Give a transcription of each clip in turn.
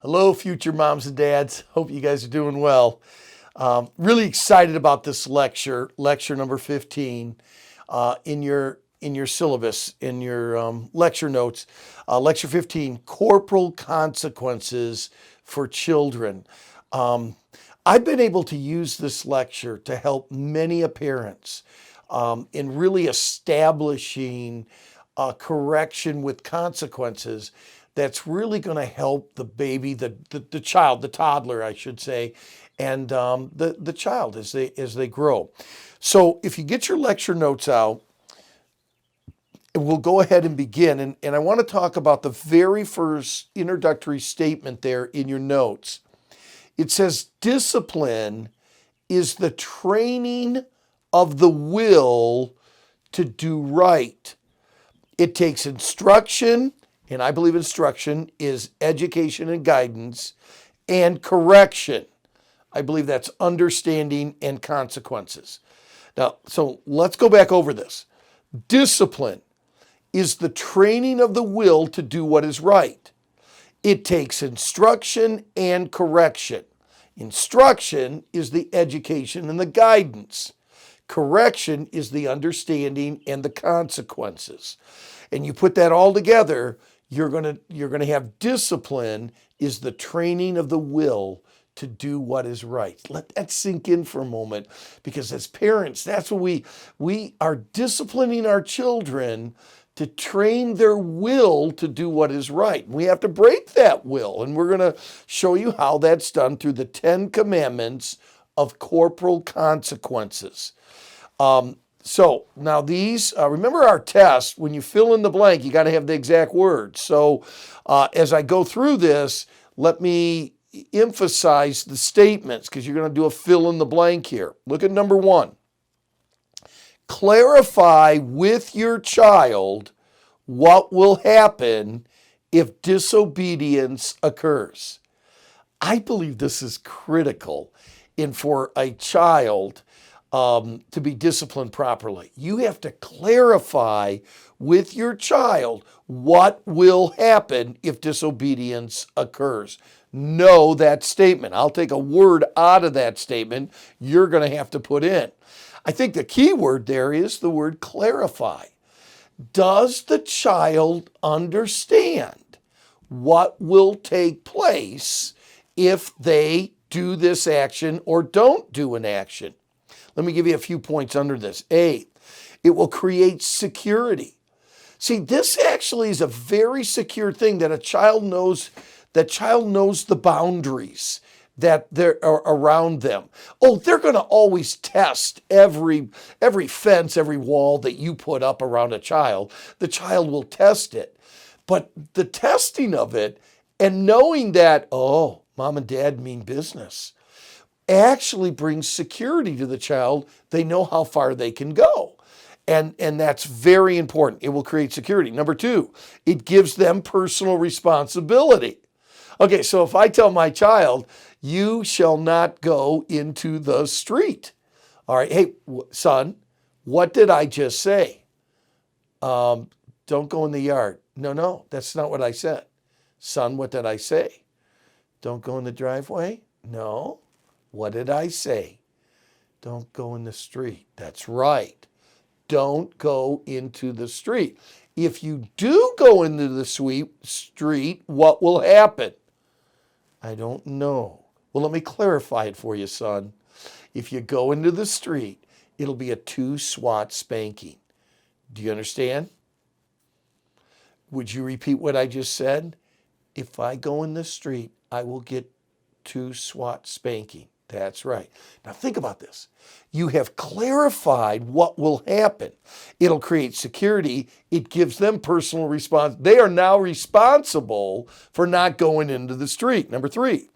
Hello, future moms and dads. Hope you guys are doing well. Really excited about this lecture number 15, in your syllabus, in your lecture notes. Lecture 15, corporal consequences for children. I've been able to use this lecture to help many parents in really establishing a correction with consequences that's really going to help the baby, the child, the toddler, I should say, and the child as they grow. So if you get your lecture notes out, we'll go ahead and begin. And I want to talk about the very first introductory statement there in your notes. It says, discipline is the training of the will to do right. It takes instruction, and I believe instruction is education and guidance, and correction. I believe that's understanding and consequences. Now, so let's go back over this. Discipline is the training of the will to do what is right. It takes instruction and correction. Instruction is the education and the guidance. Correction is the understanding and the consequences. And you put that all together, you're going to have discipline is the training of the will to do what is right. Let that sink in for a moment, because as parents, that's what we are disciplining our children to train their will to do what is right. We have to break that will, and we're going to show you how that's done through the 10 commandments of corporal consequences. So now these, remember our test, when you fill in the blank, you got to have the exact words. So as I go through this, let me emphasize the statements, because you're going to do a fill in the blank here. Look at number 1. Clarify with your child what will happen if disobedience occurs. I believe this is critical for a child to be disciplined properly. You have to clarify with your child what will happen if disobedience occurs. Know that statement. I'll take a word out of that statement you're going to have to put in. I think the key word there is the word clarify. Does the child understand what will take place if they do this action or don't do an action? Let me give you a few points under this. A, it will create security. See, this actually is a very secure thing, that a child knows. That child knows the boundaries that they're around them. Oh, they're going to always test every fence, every wall that you put up around a child. The child will test it. But the testing of it and knowing that, oh, mom and dad mean business, actually brings security to the child. They know how far they can go. And that's very important. It will create security. Number 2, it gives them personal responsibility. Okay, so if I tell my child, you shall not go into the street. All right, hey, son, what did I just say? Don't go in the yard. No, that's not what I said. Son, what did I say? Don't go in the driveway? No. What did I say? Don't go in the street. That's right. Don't go into the street. If you do go into the street, what will happen? I don't know. Well, let me clarify it for you, son. If you go into the street, it'll be a 2-swat spanking. Do you understand? Would you repeat what I just said? If I go in the street, I will get 2-swat spanking. That's right. Now think about this. You have clarified what will happen. It'll create security. It gives them personal response. They are now responsible for not going into the street. Number 3,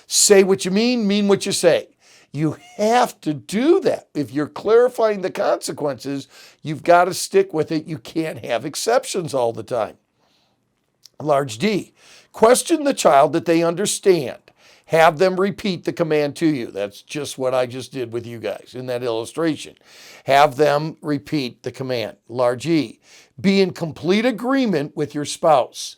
say what you mean what you say. You have to do that. If you're clarifying the consequences, you've got to stick with it. You can't have exceptions all the time. Large D, question the child that they understand. Have them repeat the command to you. That's just what I just did with you guys in that illustration. Have them repeat the command. Large E, be in complete agreement with your spouse.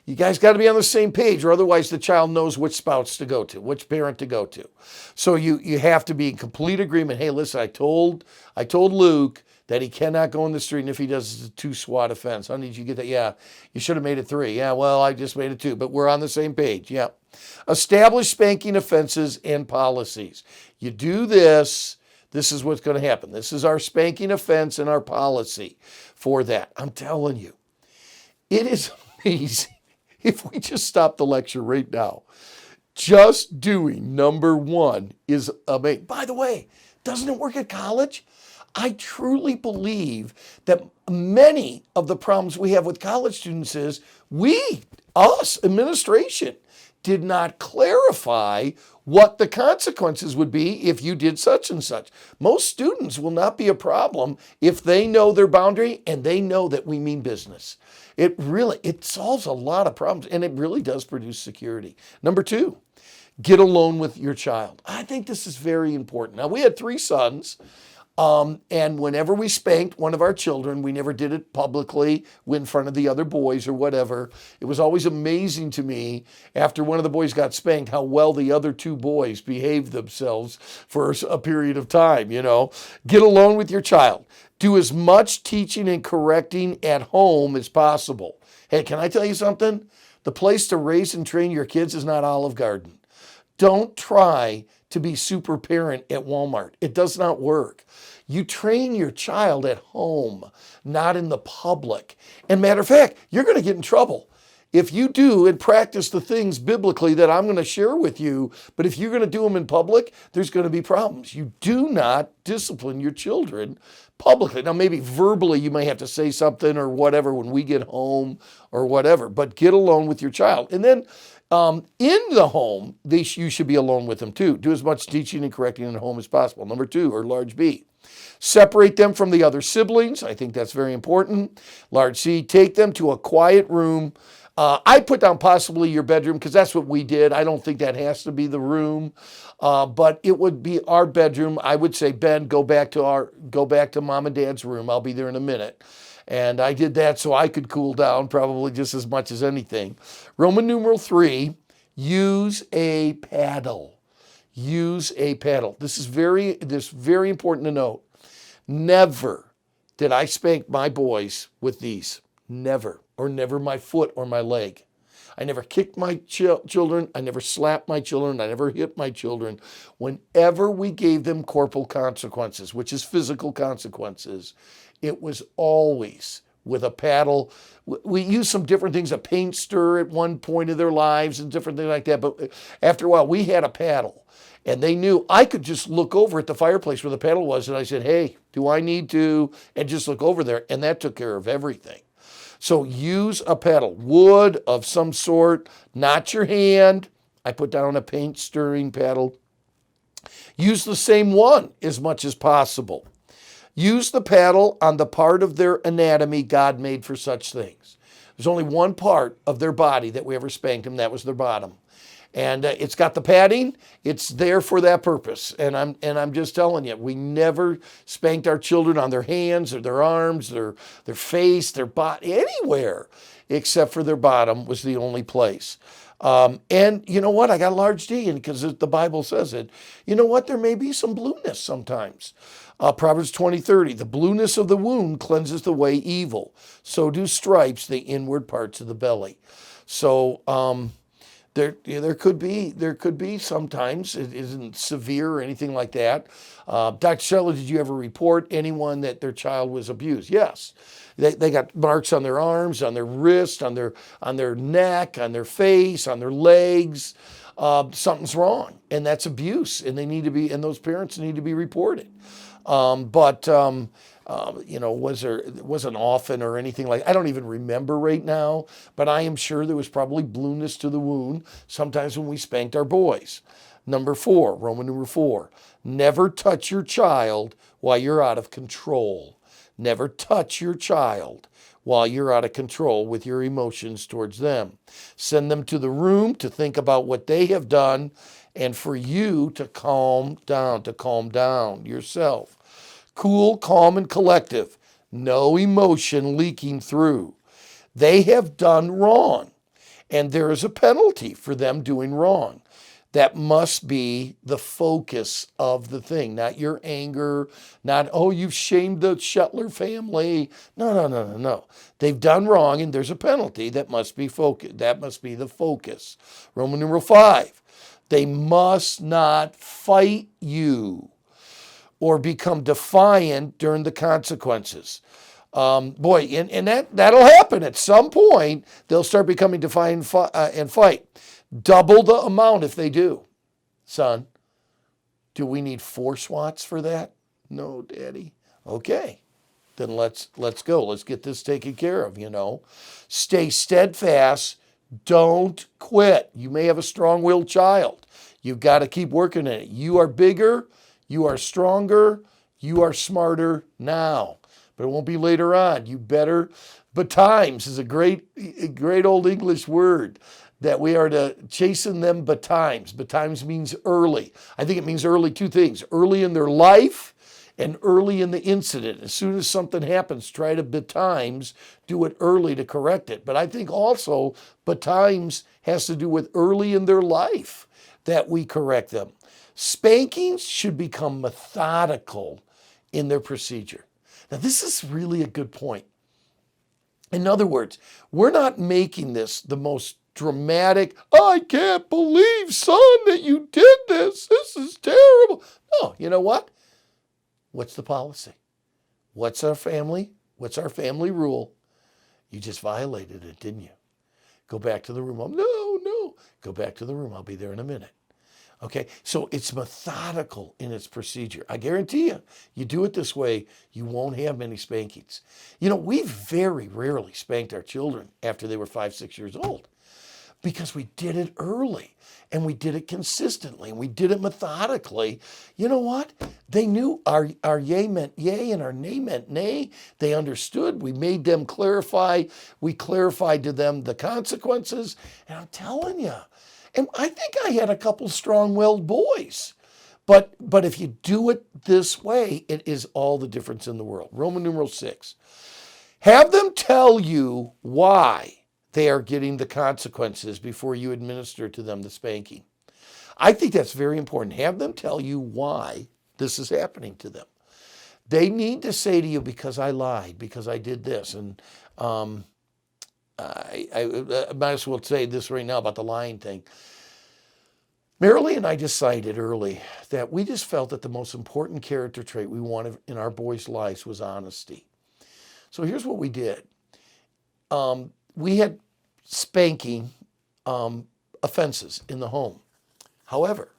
You guys got to be on the same page, or otherwise the child knows which spouse to go to, which parent to go to. So you have to be in complete agreement. Hey, listen, I told Luke that he cannot go in the street, and if he does, it's a 2 SWAT offense. Honey, did you get that? Yeah. You should have made it 3. Yeah, well, I just made it 2, but we're on the same page. Yeah. Establish spanking offenses and policies. You do this, this is what's going to happen. This is our spanking offense and our policy for that. I'm telling you, it is amazing. If we just stop the lecture right now, just doing number 1 is amazing. By the way, doesn't it work at college? I truly believe that many of the problems we have with college students is us, administration, did not clarify what the consequences would be if you did such and such. Most students will not be a problem if they know their boundary and they know that we mean business. It solves a lot of problems, and it really does produce security. Number 2, get alone with your child. I think this is very important. Now, we had 3 sons. And whenever we spanked one of our children, we never did it publicly in front of the other boys or whatever. It was always amazing to me after one of the boys got spanked how well the other 2 boys behaved themselves for a period of time, Get alone with your child. Do as much teaching and correcting at home as possible. Hey, can I tell you something? The place to raise and train your kids is not Olive Garden. Don't try to be super parent at Walmart. It does not work. You train your child at home, not in the public. And matter of fact, you're going to get in trouble if you do and practice the things biblically that I'm going to share with you. But if you're going to do them in public, there's going to be problems. You do not discipline your children publicly. Now, maybe verbally you may have to say something or whatever when we get home or whatever, but get alone with your child. And then in the home, you should be alone with them too. Do as much teaching and correcting in the home as possible. Number 2, or large B, separate them from the other siblings. I think that's very important. Large C, take them to a quiet room. I put down possibly your bedroom because that's what we did. I don't think that has to be the room, but it would be our bedroom. I would say, Ben, go back to Mom and Dad's room. I'll be there in a minute. And I did that so I could cool down probably just as much as anything. Roman numeral 3, use a paddle. Use a paddle. This is very important to note. Never did I spank my boys with these. Never. Or never my foot or my leg. I never kicked my children. I never slapped my children. I never hit my children. Whenever we gave them corporal consequences, which is physical consequences, it was always with a paddle. We used some different things, a paint stir at one point of their lives and different things like that. But after a while, we had a paddle. And they knew I could just look over at the fireplace where the paddle was. And I said, hey, do I need to? And just look over there. And that took care of everything. So use a paddle, wood of some sort, not your hand. I put down a paint stirring paddle. Use the same one as much as possible. Use the paddle on the part of their anatomy God made for such things. There's only one part of their body that we ever spanked them. That was their bottom. And it's got the padding. It's there for that purpose. And I'm just telling you, we never spanked our children on their hands or their arms, their face, their body, anywhere except for their bottom was the only place. And you know what? I got a large D in because the Bible says it. You know what? There may be some blueness sometimes. Proverbs 20:30, the blueness of the wound cleanses the way evil. So do stripes, the inward parts of the belly. So there could be sometimes, it isn't severe or anything like that. Dr. Shelley, did you ever report anyone that their child was abused? Yes. They got marks on their arms, on their wrist, on their neck, on their face, on their legs. Something's wrong, and that's abuse, and those parents need to be reported. It wasn't often or anything like, I don't even remember right now, but I am sure there was probably blueness to the wound sometimes when we spanked our boys. Number 4, Roman number 4, never touch your child while you're out of control. Never touch your child while you're out of control with your emotions towards them. Send them to the room to think about what they have done and for you to calm down yourself. Cool, calm, and collective. No emotion leaking through. They have done wrong. And there is a penalty for them doing wrong. That must be the focus of the thing, not your anger, not, oh, you've shamed the Shetler family. No, no, no, no, no. They've done wrong and there's a penalty that must be focus. That must be the focus. Roman numeral 5, they must not fight you or become defiant during the consequences. And that'll happen at some point. They'll start becoming defiant and fight. Double the amount if they do. Son, do we need 4 swats for that? No, Daddy. Okay, then let's go. Let's get this taken care of, Stay steadfast. Don't quit. You may have a strong-willed child. You've got to keep working at it. You are bigger. You are stronger. You are smarter now. But it won't be later on. You better. Betimes is a great old English word. That we are to chasten them betimes. Betimes means early. I think it means early 2 things. Early in their life and early in the incident. As soon as something happens, try to betimes do it early to correct it. But I think also betimes has to do with early in their life that we correct them. Spankings should become methodical in their procedure. Now, this is really a good point. In other words, we're not making this the most dramatic, I can't believe, son, that you did this. This is terrible. No, you know what? What's the policy? What's our family rule? You just violated it, didn't you? Go back to the room. No. Go back to the room. I'll be there in a minute. Okay, so it's methodical in its procedure. I guarantee you do it this way, you won't have many spankings. We very rarely spanked our children after they were 5, 6 years old. Because we did it early and we did it consistently and we did it methodically. You know what? They knew our yay meant yay and our nay meant nay. They understood. We made them clarify. We clarified to them the consequences. And I'm telling you, and I think I had a couple strong-willed boys. But if you do it this way, it is all the difference in the world. Roman numeral 6. Have them tell you why they are getting the consequences before you administer to them the spanking. I think that's very important. Have them tell you why this is happening to them. They need to say to you, because I lied, because I did this. And I might as well say this right now about the lying thing. Marilee and I decided early that we just felt that the most important character trait we wanted in our boys' lives was honesty. So here's what we did. We had spanking offenses in the home. However,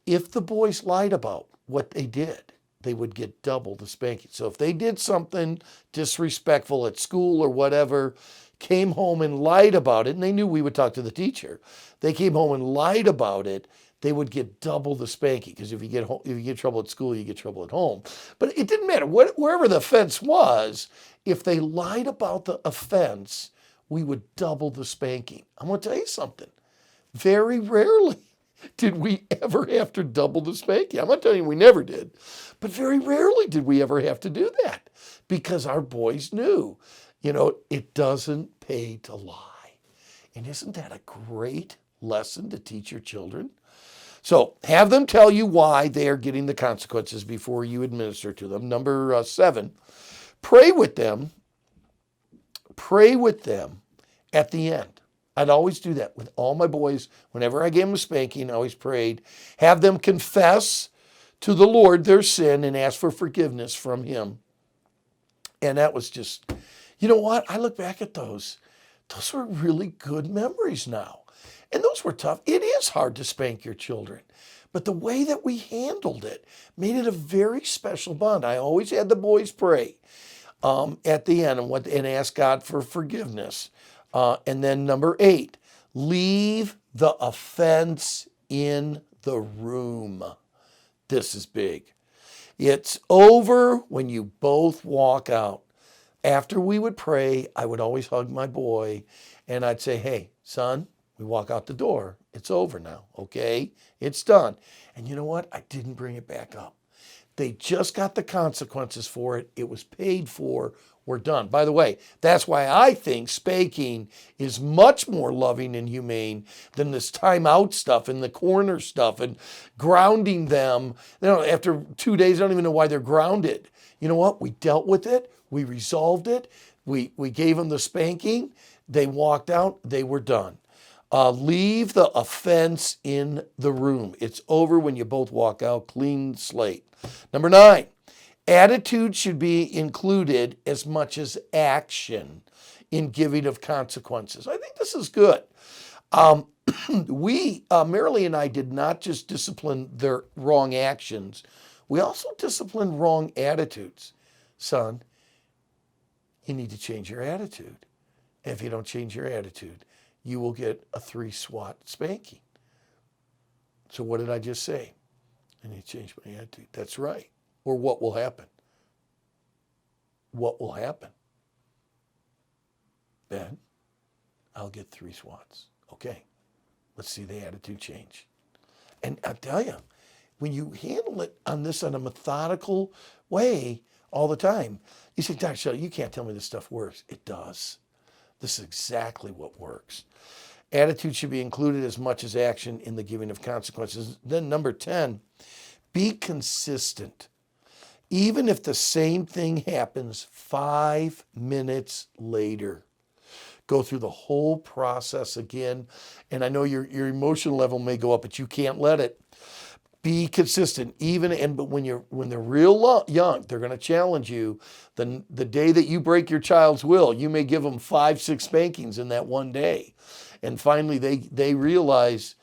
if the boys lied about what they did, they would get double the spanking. So if they did something disrespectful at school or whatever, came home and lied about it, and they knew we would talk to the teacher, they came home and lied about it, they would get double the spanking. Because if you get trouble at school, you get trouble at home. But it didn't matter. Wherever the offense was, if they lied about the offense, we would double the spanking. I'm going to tell you something. Very rarely did we ever have to double the spanking. I'm not telling you we never did, but very rarely did we ever have to do that because our boys knew, it doesn't pay to lie. And isn't that a great lesson to teach your children? So have them tell you why they are getting the consequences before you administer to them. Number 7, pray with them. Pray with them at the end. I'd always do that with all my boys. Whenever I gave them a spanking, I always prayed. Have them confess to the Lord their sin and ask for forgiveness from Him. And that was just, you know what? I look back at those. Those were really good memories now. And those were tough. It is hard to spank your children. But the way that we handled it made it a very special bond. I always had the boys pray at the end and ask God for forgiveness. And then number 8, leave the offense in the room. This is big. It's over when you both walk out. After we would pray, I would always hug my boy and I'd say, hey, son, we walk out the door. It's over now, okay? It's done. And you know what? I didn't bring it back up. They just got the consequences for it. It was paid for. We're done. By the way, that's why I think spanking is much more loving and humane than this timeout stuff and the corner stuff and grounding them. After 2 days, I don't even know why they're grounded. You know what? We dealt with it. We resolved it. We gave them the spanking. They walked out. They were done. Leave the offense in the room. It's over when you both walk out. Clean slate. Number 9, attitude should be included as much as action in giving of consequences. I think this is good. Marilee and I did not just discipline their wrong actions. We also disciplined wrong attitudes. Son, you need to change your attitude. If you don't change your attitude, you will get a 3 SWAT spanking. So what did I just say? I need to change my attitude. That's right. Or what will happen? What will happen? Ben, I'll get 3 SWATs. Okay, let's see the attitude change. And I'll tell you, when you handle it on a methodical way all the time, you say, Dr. Shelley, you can't tell me this stuff works. It does. This is exactly what works. Attitude should be included as much as action in the giving of consequences. Then number 10, be consistent. Even if the same thing happens 5 minutes later, go through the whole process again. And I know your emotional level may go up, but you can't let it. Be consistent. But when they're real young, they're going to challenge you. The day that you break your child's will, you may give them 5, 6 spankings in that one day. And finally, they realize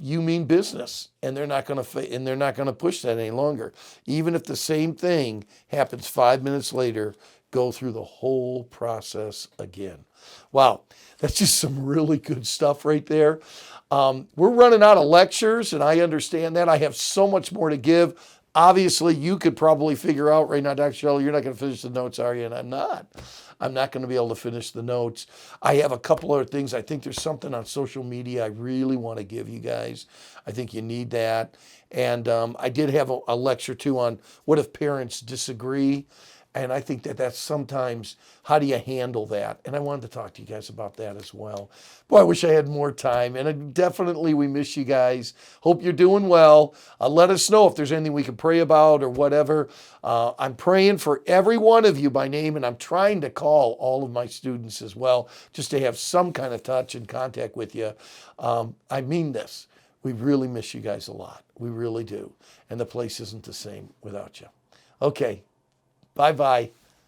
you mean business, and they're not going to push that any longer. Even if the same thing happens 5 minutes later, go through the whole process again. Wow, that's just some really good stuff right there. We're running out of lectures, and I understand that. I have so much more to give. Obviously, you could probably figure out right now, Dr. Shelley, you're not going to finish the notes, are you? And I'm not. I'm not going to be able to finish the notes. I have a couple other things. I think there's something on social media I really want to give you guys. I think you need that. And I did have a lecture, too, on what if parents disagree. And I think that's sometimes, how do you handle that? And I wanted to talk to you guys about that as well. Boy, I wish I had more time. And definitely we miss you guys. Hope you're doing well. Let us know if there's anything we can pray about or whatever. I'm praying for every one of you by name, and I'm trying to call all of my students as well, just to have some kind of touch and contact with you. I mean this. We really miss you guys a lot. We really do. And the place isn't the same without you. Okay. Bye-bye.